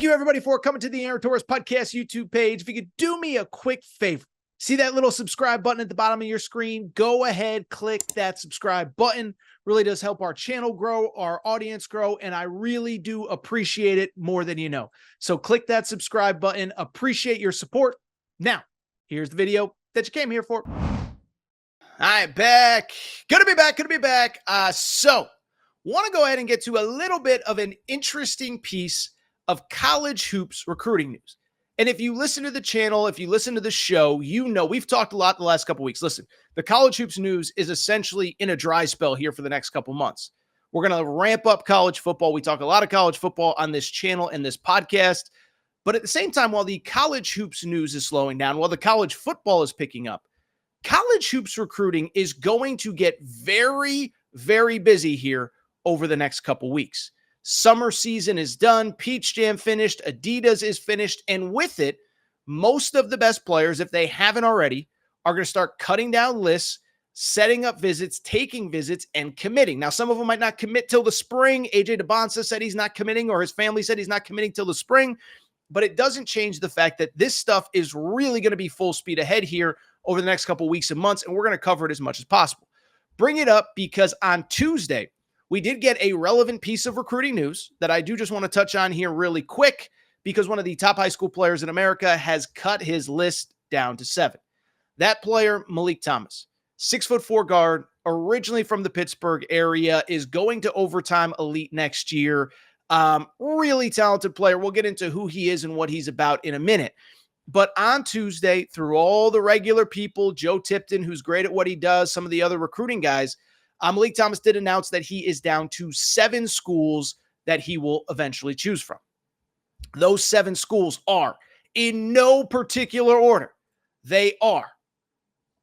Thank you, everybody, for coming to the Aaron Torres Podcast YouTube page. If you could do me a quick favor, see that little subscribe button at the bottom of your screen? Go ahead, click that subscribe button. Really does help our channel grow, our audience grow, and I really do appreciate it more than you know. So click that subscribe button. Appreciate your support. Now, here's the video that you came here for. All right, back. Gonna be back. So, want to go ahead and get to a little bit of an interesting piece of college hoops recruiting news. And if you listen to the channel, if you listen to the show, you know we've talked a lot the last couple weeks. Listen, the college hoops news is essentially in a dry spell here for the next couple months. We're going to ramp up college football. We talk a lot of college football on this channel and this podcast. But at the same time, while the college hoops news is slowing down, while the college football is picking up, college hoops recruiting is going to get very, very busy here over the next couple weeks. Summer season is done. Peach Jam finished. Adidas is finished. And with it, most of the best players, if they haven't already, are going to start cutting down lists, setting up visits, taking visits, and committing. Now, some of them might not commit till the spring. AJ DeBonsa said he's not committing, or his family said he's not committing till the spring. But it doesn't change the fact that this stuff is really going to be full speed ahead here over the next couple weeks and months, and we're going to cover it as much as possible. Bring it up because on Tuesday, we did get a relevant piece of recruiting news that I do just want to touch on here really quick because one of the top high school players in America has cut his list down to 7. That player, Meleek Thomas, 6'4" guard, originally from the Pittsburgh area, is going to overtime elite next year. Really talented player. We'll get into who he is and what he's about in a minute. But on Tuesday, through all the regular people, Joe Tipton, who's great at what he does, some of the other recruiting guys, Meleek Thomas did announce that he is down to 7 schools that he will eventually choose from. Those 7 schools are, in no particular order, they are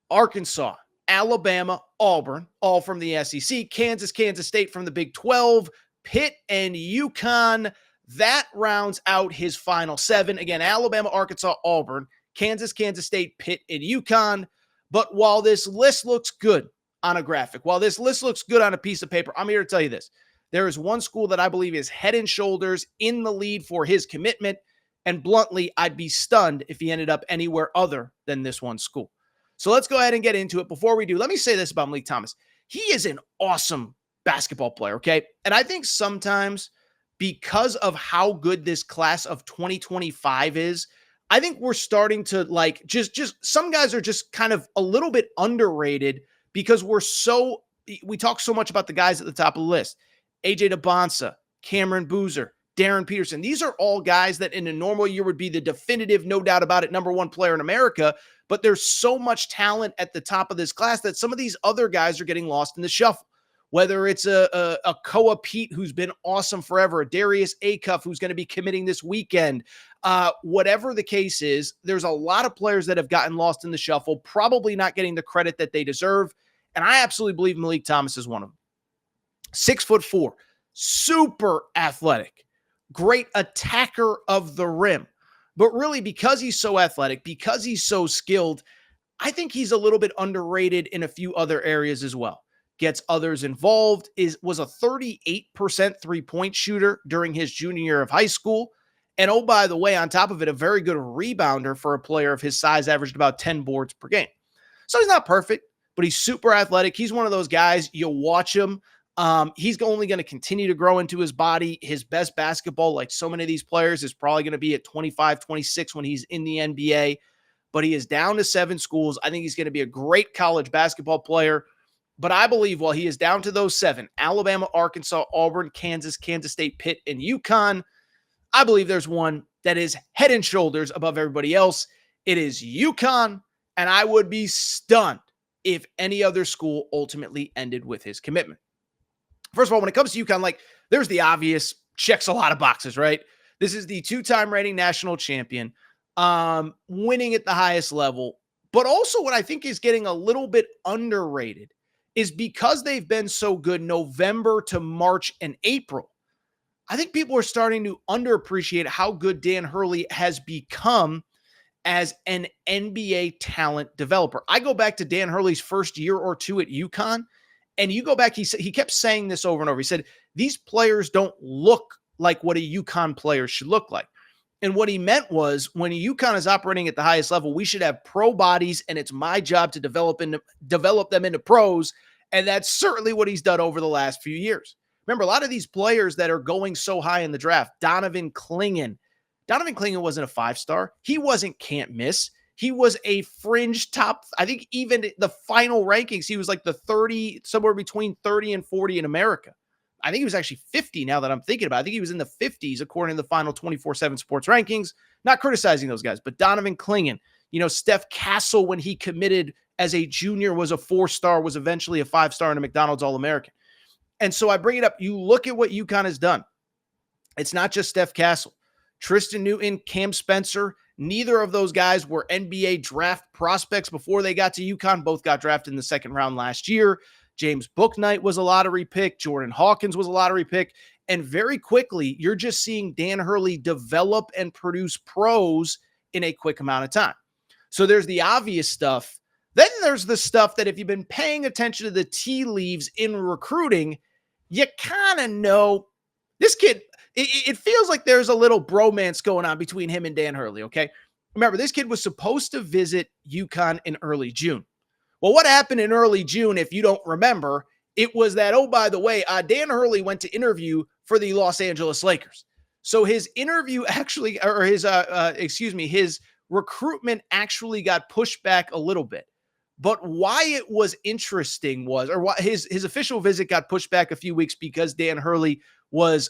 Arkansas, Alabama, Auburn, all from the SEC, Kansas State from the Big 12, Pitt, and UConn. That rounds out his final 7. Again, Alabama, Arkansas, Auburn, Kansas State, Pitt, and UConn. But while this list looks good on a graphic, while this list looks good on a piece of paper, I'm here to tell you this. There is one school that I believe is head and shoulders in the lead for his commitment. And bluntly, I'd be stunned if he ended up anywhere other than this one school. So let's go ahead and get into it. Before we do, let me say this about Meleek Thomas. He is an awesome basketball player, okay? And I think sometimes because of how good this class of 2025 is, I think we're starting to just some guys are just kind of a little bit underrated because we talk so much about the guys at the top of the list. AJ DeBonsa, Cameron Boozer, Darren Peterson. These are all guys that in a normal year would be the definitive, no doubt about it, number 1 player in America. But there's so much talent at the top of this class that some of these other guys are getting lost in the shuffle. Whether it's a Koa Pete, who's been awesome forever, a Darius Acuff, who's going to be committing this weekend. Whatever the case is, there's a lot of players that have gotten lost in the shuffle, probably not getting the credit that they deserve. And I absolutely believe Meleek Thomas is one of them. 6'4", super athletic, great attacker of the rim. But really, because he's so athletic, because he's so skilled, I think he's a little bit underrated in a few other areas as well. Gets others involved, was a 38% three-point shooter during his junior year of high school. And oh, by the way, on top of it, a very good rebounder for a player of his size, averaged about 10 boards per game. So he's not perfect, but he's super athletic. He's one of those guys, you watch him. He's only going to continue to grow into his body. His best basketball, like so many of these players, is probably going to be at 25, 26 when he's in the NBA. But he is down to 7 schools. I think he's going to be a great college basketball player. But I believe while he is down to those 7, Alabama, Arkansas, Auburn, Kansas State, Pitt, and UConn, I believe there's one that is head and shoulders above everybody else. It is UConn, and I would be stunned if any other school ultimately ended with his commitment. First of all, when it comes to UConn, there's the obvious, checks a lot of boxes, right? This is the 2-time reigning national champion, winning at the highest level. But also what I think is getting a little bit underrated is because they've been so good November to March and April, I think people are starting to underappreciate how good Dan Hurley has become as an NBA talent developer. I go back to Dan Hurley's first year or two at UConn, and you go back, he kept saying this over and over. He said, these players don't look like what a UConn player should look like. And what he meant was when UConn is operating at the highest level, we should have pro bodies, and it's my job to develop them into pros. And that's certainly what he's done over the last few years. Remember, a lot of these players that are going so high in the draft, Donovan Clingan wasn't a 5-star. He wasn't can't miss. He was a fringe top. I think even the final rankings, he was like the 30, somewhere between 30 and 40 in America. I think he was actually 50 now that I'm thinking about it. I think he was in the 50s according to the final 24/7 sports rankings. Not criticizing those guys, but Donovan Clingan, Steph Castle, when he committed as a junior, was a 4-star, was eventually a 5-star and a McDonald's All-American. And so I bring it up. You look at what UConn has done. It's not just Steph Castle. Tristan Newton, Cam Spencer, neither of those guys were NBA draft prospects before they got to UConn. Both got drafted in the second round last year. James Bouknight was a lottery pick. Jordan Hawkins was a lottery pick. And very quickly, you're just seeing Dan Hurley develop and produce pros in a quick amount of time. So there's the obvious stuff. Then there's the stuff that if you've been paying attention to the tea leaves in recruiting, you kind of know this kid. It feels like there's a little bromance going on between him and Dan Hurley, okay? Remember, this kid was supposed to visit UConn in early June. Well, what happened in early June, if you don't remember, it was that, oh, by the way, Dan Hurley went to interview for the Los Angeles Lakers. So his interview actually, or his recruitment actually got pushed back a little bit. But why it was interesting was, or why his official visit got pushed back a few weeks because Dan Hurley was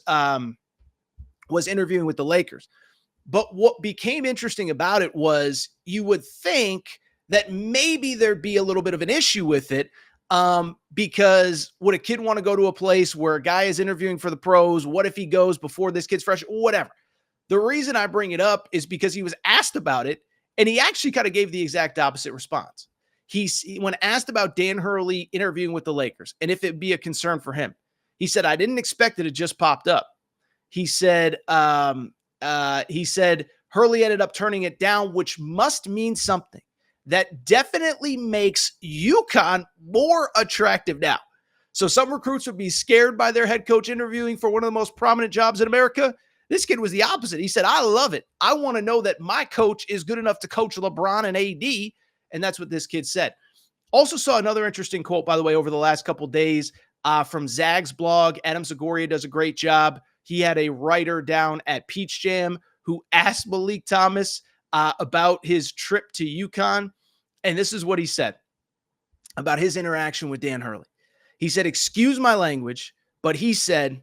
interviewing with the Lakers. But what became interesting about it was you would think that maybe there'd be a little bit of an issue with it because would a kid want to go to a place where a guy is interviewing for the pros? What if he goes before this kid's fresh? Whatever. The reason I bring it up is because he was asked about it, and he actually kind of gave the exact opposite response. When asked about Dan Hurley interviewing with the Lakers and if it'd be a concern for him, he said, "I didn't expect it. It just popped up." He said, Hurley ended up turning it down, which must mean something. That definitely makes UConn more attractive now. So some recruits would be scared by their head coach interviewing for one of the most prominent jobs in America. This kid was the opposite. He said, "I love it. I want to know that my coach is good enough to coach LeBron and AD." And that's what this kid said. Also saw another interesting quote, by the way, over the last couple of days from Zag's blog. Adam Zagoria does a great job. He had a writer down at Peach Jam who asked Meleek Thomas about his trip to UConn. And this is what he said about his interaction with Dan Hurley. He said, "Excuse my language, but he said,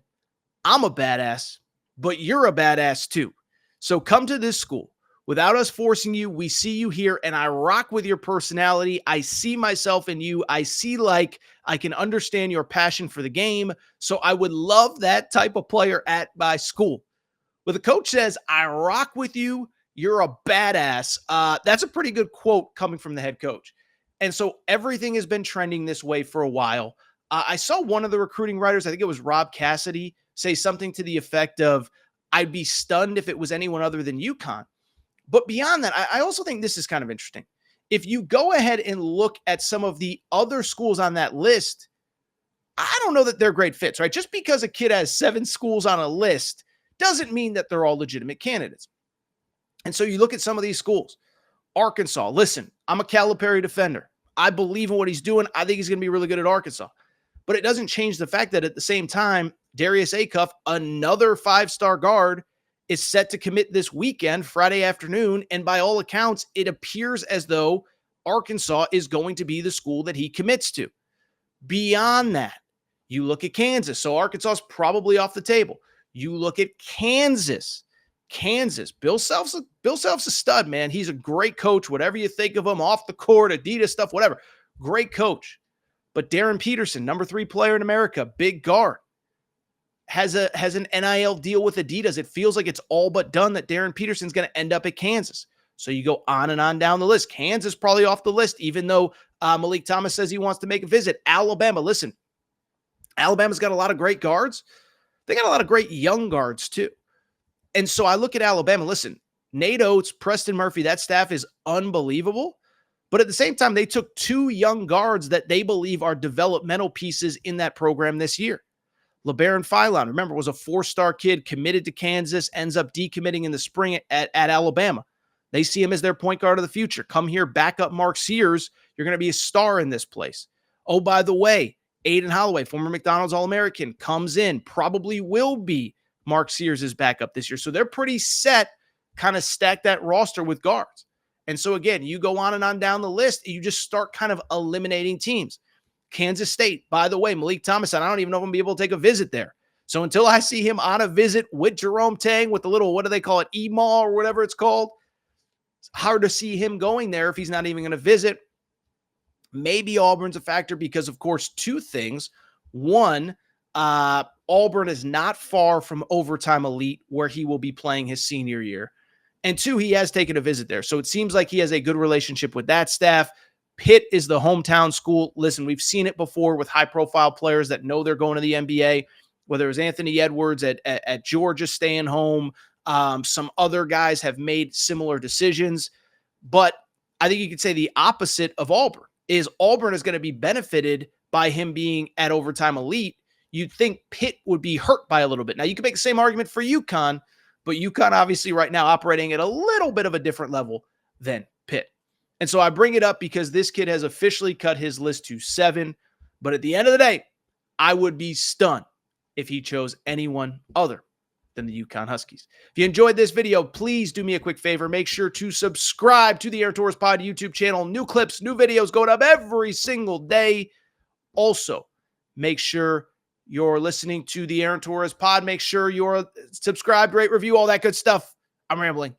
I'm a badass, but you're a badass too. So come to this school. Without us forcing you, we see you here, and I rock with your personality. I see myself in you. I see like I can understand your passion for the game. So I would love that type of player at my school." When the coach says, "I rock with you, you're a badass," that's a pretty good quote coming from the head coach. And so everything has been trending this way for a while. I saw one of the recruiting writers, I think it was Rob Cassidy, say something to the effect of, "I'd be stunned if it was anyone other than UConn." But beyond that, I also think this is kind of interesting. If you go ahead and look at some of the other schools on that list, I don't know that they're great fits, right? Just because a kid has 7 schools on a list doesn't mean that they're all legitimate candidates. And so you look at some of these schools. Arkansas, listen, I'm a Calipari defender. I believe in what he's doing. I think he's going to be really good at Arkansas. But it doesn't change the fact that at the same time, Darius Acuff, another 5-star guard, is set to commit this weekend, Friday afternoon. And by all accounts, it appears as though Arkansas is going to be the school that he commits to. Beyond that, you look at Kansas. So Arkansas is probably off the table. You look at Kansas. Bill Self's a stud, man. He's a great coach. Whatever you think of him, off the court, Adidas stuff, whatever. Great coach. But Darren Peterson, number 3 player in America, big guard, has an NIL deal with Adidas. It feels like it's all but done that Darren Peterson's going to end up at Kansas. So you go on and on down the list. Kansas probably off the list, even though Meleek Thomas says he wants to make a visit. Alabama, listen, Alabama's got a lot of great guards. They got a lot of great young guards too. And so I look at Alabama, listen, Nate Oates, Preston Murphy, that staff is unbelievable. But at the same time, they took 2 young guards that they believe are developmental pieces in that program this year. LeBaron Philon, remember, was a 4-star kid, committed to Kansas, ends up decommitting in the spring at Alabama. They see him as their point guard of the future. Come here, back up Mark Sears. You're going to be a star in this place. Oh, by the way, Aiden Holloway, former McDonald's All-American, comes in, probably will be Mark Sears' backup this year. So they're pretty set, kind of stack that roster with guards. And so again, you go on and on down the list, you just start kind of eliminating teams. Kansas State, by the way, Meleek Thomas, I don't even know if I'm going to be able to take a visit there. So until I see him on a visit with Jerome Tang with the little, what do they call it, E-Mall or whatever it's called, it's hard to see him going there if he's not even going to visit. Maybe Auburn's a factor because, of course, two things. One, Auburn is not far from overtime elite where he will be playing his senior year. And two, he has taken a visit there. So it seems like he has a good relationship with that staff. Pitt is the hometown school. Listen, we've seen it before with high-profile players that know they're going to the NBA, whether it was Anthony Edwards at Georgia staying home. Some other guys have made similar decisions. But I think you could say the opposite of Auburn is Auburn is going to be benefited by him being at overtime elite. You'd think Pitt would be hurt by a little bit. Now, you can make the same argument for UConn, but UConn obviously right now operating at a little bit of a different level than Pitt. And so I bring it up because this kid has officially cut his list to 7. But at the end of the day, I would be stunned if he chose anyone other than the UConn Huskies. If you enjoyed this video, please do me a quick favor. Make sure to subscribe to the Aaron Torres Pod YouTube channel. New clips, new videos going up every single day. Also, make sure you're listening to the Aaron Torres Pod. Make sure you're subscribed, rate, review, all that good stuff. I'm rambling.